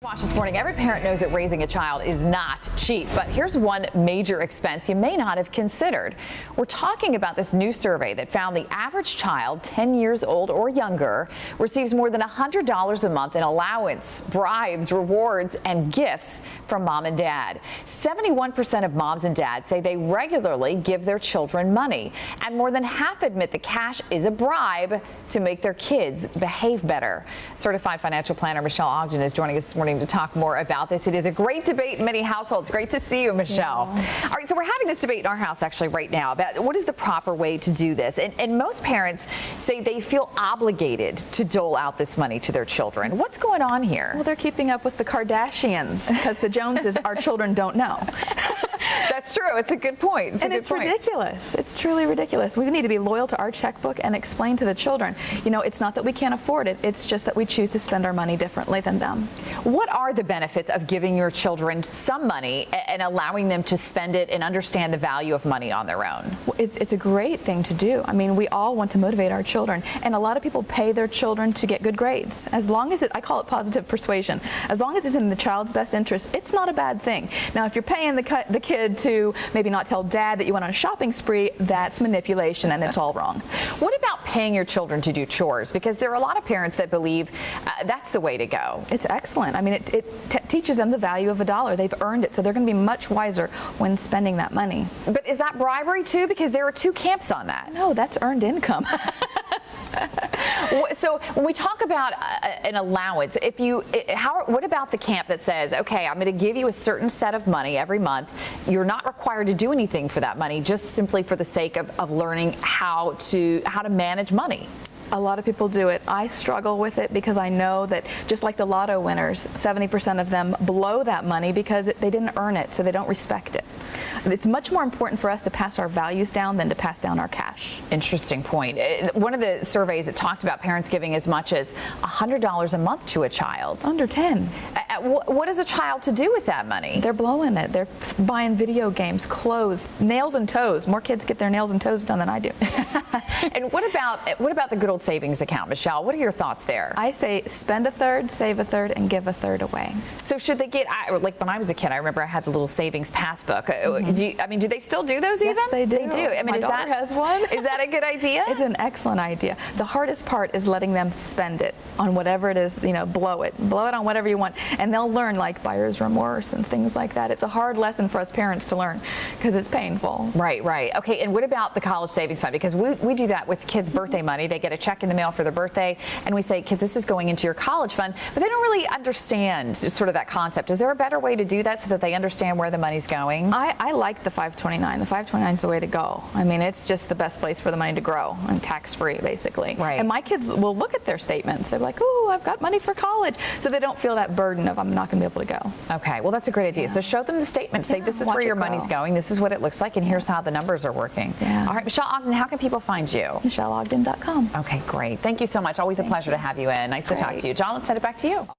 Watch this morning. Every parent knows that raising a child is not cheap, but here's one major expense you may not have considered. We're talking about this new survey that found the average child 10 years old or younger receives more than $100 a month in allowance, bribes, rewards, and gifts from mom and dad. 71% of moms and dads say they regularly give their children money, and more than half admit the cash is a bribe to make their kids behave better. Certified financial planner Michelle Ogden is joining us this morning to talk more about this. It is a great debate in many households. Great to see you, Michelle. Yeah. All right, so we're having this debate in our house actually right now about what is the proper way to do this. And most parents say they feel obligated to dole out this money to their children. What's going on here? Well, they're keeping up with the Kardashians because the Joneses, our children don't know. That's true. It's a good point. It's ridiculous. It's truly ridiculous. We need to be loyal to our checkbook and explain to the children, you know, it's not that we can't afford it. It's just that we choose to spend our money differently than them. What are the benefits of giving your children some money and allowing them to spend it and understand the value of money on their own? It's a great thing to do. I mean, we all want to motivate our children, and a lot of people pay their children to get good grades. As long as I call it positive persuasion. As long as it's in the child's best interest, it's not a bad thing. Now, if you're paying the kid to maybe not tell dad that you went on a shopping spree, that's manipulation and it's all wrong. What about paying your children to do chores? Because there are a lot of parents that believe that's the way to go. It's excellent. I mean, it teaches them the value of a dollar. They've earned it, so they're going to be much wiser when spending that money. But is that bribery too? Because there are two camps on that. No, that's earned income. So when we talk about an allowance, what about the camp that says, okay, I'm going to give you a certain set of money every month. You're not required to do anything for that money, just simply for the sake of learning how to manage money. A lot of people do it. I struggle with it because I know that just like the lotto winners, 70% of them blow that money because they didn't earn it, so they don't respect it. It's much more important for us to pass our values down than to pass down our cash. Interesting point. One of the surveys that talked about parents giving as much as $100 a month to a child. Under 10. What is a child to do with that money? They're blowing it. They're buying video games, clothes, nails and toes. More kids get their nails and toes done than I do. And what about the good old savings account, Michelle? What are your thoughts there? I say spend a third, save a third, and give a third away. So should they get, like when I was a kid, I remember I had the little savings passbook. Mm-hmm. Do they still do those even? Yes, they do. They do. I mean, My daughter has one. Is that a good idea? It's an excellent idea. The hardest part is letting them spend it on whatever it is, you know, blow it on whatever you want, and they'll learn like buyer's remorse and things like that. It's a hard lesson for us parents to learn because it's painful. Right. Okay, and what about the college savings fund? Because we do that with kids' birthday money. They get a check in the mail for their birthday, and we say, kids, this is going into your college fund, but they don't really understand sort of that concept. Is there a better way to do that so that they understand where the money's going? I like the 529. The 529 is the way to go. I mean, it's just the best place for the money to grow and tax-free, basically. Right. And my kids will look at their statements. They're like, oh, I've got money for college. So they don't feel that burden of I'm not going to be able to go. Okay, well, that's a great idea. Yeah. So show them the statement. Say, this is where your money's going. This is what it looks like, and here's how the numbers are working. Yeah. All right, Michelle Ogden, how can people find you? MichelleOgden.com. Okay, great. Thank you so much. Always a pleasure to have you in. Nice to talk to you. John, let's send it back to you.